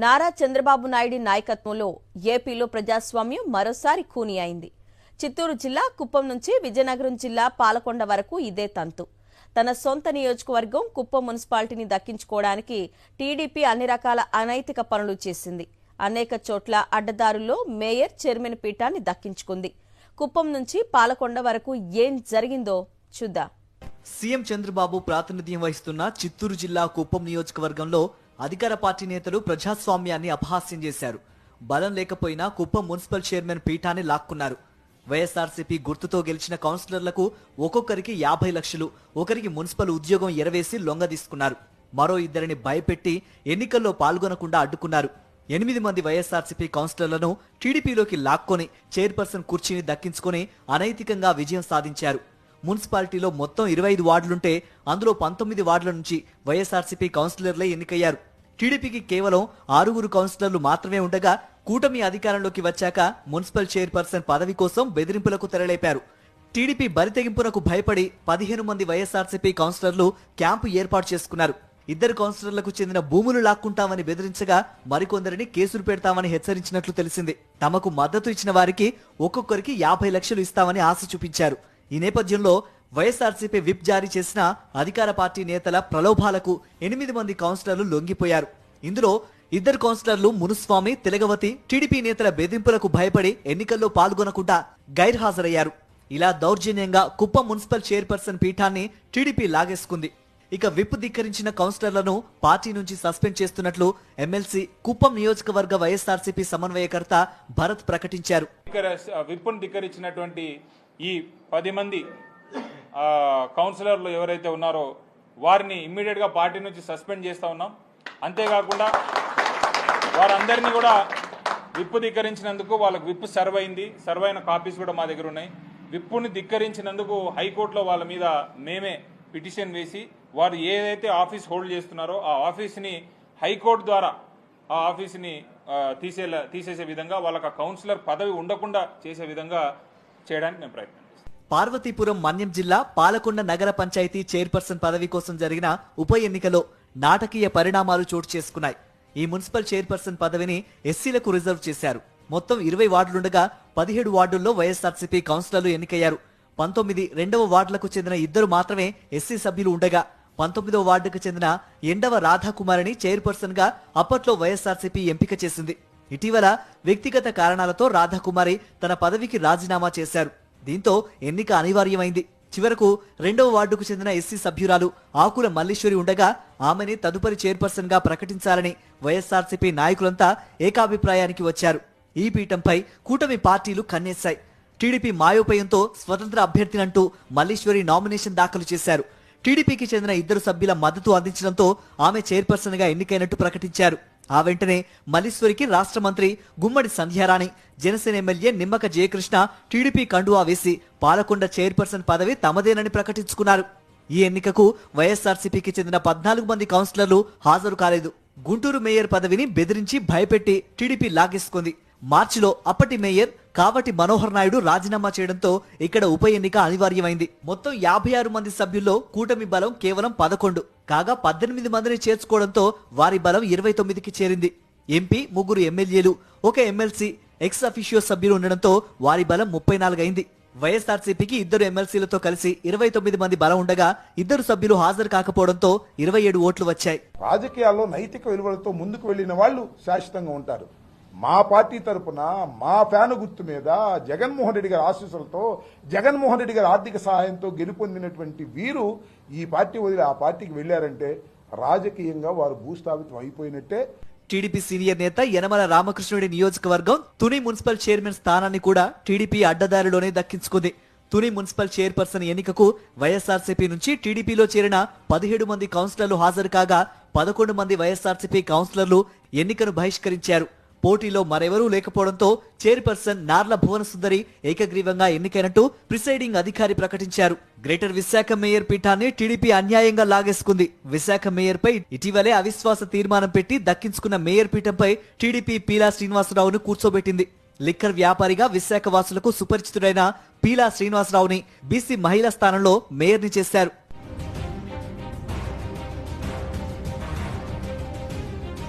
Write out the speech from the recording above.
నారా చంద్రబాబు నాయుడు నాయకత్వంలో ఏపీలో ప్రజాస్వామ్యం మరోసారి ఖూనీ అయింది. చిత్తూరు జిల్లా కుప్పం నుంచి విజయనగరం జిల్లా పాలకొండ వరకు ఇదే తంతు. తన సొంత నియోజకవర్గం కుప్పం మున్సిపాలిటీని దక్కించుకోవడానికి టీడీపీ అన్ని రకాల అనైతిక పనులు చేసింది. అనేక చోట్ల అడ్డదారుల్లో మేయర్, చైర్మన్ పీఠాన్ని దక్కించుకుంది. కుప్పం నుంచి పాలకొండ వరకు ఏం జరిగిందో చూద్దాం. సీఎం చంద్రబాబు ప్రాతినిధ్యం వహిస్తున్న చిత్తూరు జిల్లా కుప్పం నియోజకవర్గంలో అధికార పార్టీ నేతలు ప్రజాస్వామ్యాన్ని అపహాస్యం చేశారు. బలం లేకపోయినా కుప్పం మున్సిపల్ చైర్మన్ పీఠాన్ని లాక్కున్నారు. వైఎస్ఆర్సీపీ గుర్తుతో గెలిచిన కౌన్సిలర్లకు ఒక్కొక్కరికి 50 లక్షలు, ఒకరికి మున్సిపల్ ఉద్యోగం ఎరవేసి లొంగదీసుకున్నారు. మరో ఇద్దరిని భయపెట్టి ఎన్నికల్లో పాల్గొనకుండా అడ్డుకున్నారు. 8 మంది వైఎస్ఆర్సీపీ కౌన్సిలర్లను టీడీపీలోకి లాక్కొని చైర్పర్సన్ కుర్చీని దక్కించుకొని అనైతికంగా విజయం సాధించారు. మున్సిపాలిటీలో మొత్తం 25 వార్డులుంటే అందులో 19 వార్డుల నుంచి వైఎస్ఆర్సీపీ కౌన్సిలర్లే ఎన్నికయ్యారు. టీడీపీకి కేవలం 6 కౌన్సిలర్లు మాత్రమే ఉండగా కూటమి అధికారంలోకి వచ్చాక మున్సిపల్ చైర్పర్సన్ పదవి కోసం బెదిరింపులకు తెరలేపారు. టీడీపీ బరితెగింపునకు భయపడి 15 మంది వైఎస్ఆర్సీపీ కౌన్సిలర్లు క్యాంపు ఏర్పాటు చేసుకున్నారు. 2 కౌన్సిలర్లకు చెందిన భూములు లాక్కుంటామని బెదిరించగా మరికొందరిని కేసులు పెడతామని హెచ్చరించినట్లు తెలిసింది. తమకు మద్దతు ఇచ్చిన వారికి ఒక్కొక్కరికి 50 లక్షలు ఇస్తామని ఆశ చూపించారు. ఈ నేపథ్యంలో వైఎస్ఆర్సీపీ విప్ జారీ చేసిన అధికార పార్టీ నేతల ప్రలోభాలకు 8 మంది కౌన్సిలర్లు లొంగిపోయారు. ఇందులో 2 కౌన్సిలర్లు మునుస్వామి, తిలగవతి టీడీపీ నేతల బెదింపులకు భయపడి ఎన్నికల్లో పాల్గొనకుండా గైర్హాజరయ్యారు. ఇలా దౌర్జన్యంగా కుప్పం మున్సిపల్ చైర్పర్సన్ పీఠాన్ని టీడీపీ లాగేసుకుంది. ఇక విప్ ధిక్కరించిన కౌన్సిలర్లను పార్టీ నుంచి సస్పెండ్ చేస్తున్నట్లు ఎమ్మెల్సీ కుప్పం నియోజకవర్గ వైఎస్ఆర్సీపీ సమన్వయకర్త భరత్ ప్రకటించారు. విప్ను ధిక్కరించినటువంటి ఈ 10 మంది కౌన్సిలర్లు ఎవరైతే ఉన్నారో వారిని ఇమ్మీడియట్గా పార్టీ నుంచి సస్పెండ్ చేస్తూ ఉన్నాం. అంతేకాకుండా వారందరినీ కూడా విప్పు ధిక్కరించినందుకు వాళ్ళకు విప్పు సర్వ్ అయింది. సర్వ్ అయిన కాపీస్ కూడా మా దగ్గర ఉన్నాయి. విప్పుని ధిక్కరించినందుకు హైకోర్టులో వాళ్ళ మీద మేమే పిటిషన్ వేసి వారు ఏదైతే ఆఫీస్ హోల్డ్ చేస్తున్నారో ఆ ఆఫీస్ని హైకోర్టు ద్వారా ఆ ఆఫీస్ని తీసేసే విధంగా వాళ్ళకి ఆ కౌన్సిలర్ పదవి ఉండకుండా చేసే విధంగా చేయడానికి మేము ప్రయత్నం చేస్తాం. పార్వతీపురం మన్యం జిల్లా పాలకొండ నగర పంచాయతీ చైర్పర్సన్ పదవి కోసం జరిగిన ఉప ఎన్నికలో నాటకీయ పరిణామాలు చోటు చేసుకున్నాయి. ఈ మున్సిపల్ చైర్పర్సన్ పదవిని ఎస్సీలకు రిజర్వ్ చేశారు. మొత్తం 20 వార్డులుండగా 17 వార్డుల్లో వైఎస్ఆర్సీపీ కౌన్సిలర్లు ఎన్నికయ్యారు. 19 రెండవ వార్డులకు చెందిన 2 మాత్రమే ఎస్సీ సభ్యులు ఉండగా 19వ వార్డుకు చెందిన ఎండవ రాధాకుమారిని చైర్పర్సన్ గా అప్పట్లో వైఎస్ఆర్సీపీ ఎంపిక చేసింది. ఇటీవల వ్యక్తిగత కారణాలతో రాధాకుమారి తన పదవికి రాజీనామా చేశారు. దీంతో ఎన్నిక అనివార్యమైంది. చివరకు 2వ వార్డుకు చెందిన ఎస్సీ సభ్యురాలు ఆకుల మల్లీశ్వరి ఉండగా ఆమెని తదుపరి చైర్పర్సన్ గా ప్రకటించాలని వైఎస్ఆర్సీపీ నాయకులంతా ఏకాభిప్రాయానికి వచ్చారు. ఈ పీఠంపై కూటమి పార్టీలు కన్నేశాయి. టీడీపీ మాయోపయంతో స్వతంత్ర అభ్యర్థినంటూ మల్లీశ్వరి నామినేషన్ దాఖలు చేశారు. టీడీపీకి చెందిన 2 సభ్యుల మద్దతు అందించడంతో ఆమె చైర్పర్సన్ గా ఎన్నికైనట్టు ప్రకటించారు. ఆ వెంటనే మల్లీశ్వరికి రాష్ట్ర మంత్రి గుమ్మడి సంధ్యారాణి, జనసేన ఎమ్మెల్యే నిమ్మక జయకృష్ణ టీడీపీ కండువా వేసి పాలకొండ చైర్పర్సన్ పదవి తమదేనని ప్రకటించుకున్నారు. ఈ ఎన్నికకు వైఎస్ఆర్సీపీకి చెందిన 14 మంది కౌన్సిలర్లు హాజరు కాలేదు. గుంటూరు మేయర్ పదవిని బెదిరించి భయపెట్టి టీడీపీ లాగేసుకుంది. మార్చిలో అప్పటి మేయర్ కావటి మనోహర్ నాయుడు రాజీనామా చేయడంతో ఇక్కడ ఉప ఎన్నిక అనివార్యమైంది. మొత్తం 56 మంది సభ్యుల్లో కూటమి బలం కేవలం 11 కాగా 18 మందిని చేర్చుకోవడంతో వారి బలం 29కి చేరింది. ఎంపీ, 3 ఎమ్మెల్యేలు, 1 ఎమ్మెల్సీ, ఎక్స్ అఫిషియో సభ్యులు ఉండడంతో వారి బలం 34 అయింది. వైఎస్ఆర్సీపీకి 2 ఎమ్మెల్సీలతో కలిసి 29 మంది బలం ఉండగా 2 సభ్యులు హాజరు కాకపోవడంతో 27 ఓట్లు వచ్చాయి. రాజకీయాల్లో నైతిక విలువలతో ముందుకు వెళ్లిన వాళ్ళు శాశ్వతంగా ఉంటారు. మా పార్టీ తరపున మా ఫ్యాను గుర్తు మీద జగన్మోహన్ రెడ్డి గారి ఆశీస్సులతో, జగన్మోహన్ రెడ్డి గారి ఆర్థిక సహాయంతో గెలుపొందినటువంటి వీరు ఈ పార్టీ వదిలి ఆ పార్టీకి వెళ్లారంటే రాజకీయంగా వారు భూస్థాపితం అయిపోయినట్టే. టీడీపీ సీనియర్ నేత యనమల రామకృష్ణుడి నియోజకవర్గం తుని మున్సిపల్ చైర్మన్ స్థానాన్ని కూడా టీడీపీ అడ్డదారిలోనే దక్కించుకుంది. తుని మున్సిపల్ చైర్పర్సన్ ఎన్నికకు వైఎస్ఆర్సీపీ నుంచి టీడీపీలో చేరిన 17 మంది కౌన్సిలర్లు హాజరు కాగా 11 మంది వైఎస్ఆర్సీపీ కౌన్సిలర్లు ఎన్నికను బహిష్కరించారు. పోటీలో మరెవరూ లేకపోవడంతో చైర్పర్సన్ నార్ల భువన సుందరి ఏకగ్రీవంగా ఎన్నికైనట్టు ప్రిసైడింగ్ అధికారి ప్రకటించారు. గ్రేటర్ విశాఖ మేయర్ పీఠాన్ని టీడీపీ అన్యాయంగా లాగేసుకుంది. విశాఖ మేయర్ పై ఇటీవలే అవిశ్వాస తీర్మానం పెట్టి దక్కించుకున్న మేయర్ పీఠంపై టీడీపీ పీలా శ్రీనివాసరావును కూర్చోబెట్టింది. లిక్కర్ వ్యాపారిగా విశాఖ వాసులకు సుపరిచితుడైన పీలా శ్రీనివాసరావుని బీసీ మహిళా స్థానంలో మేయర్ని చేశారు.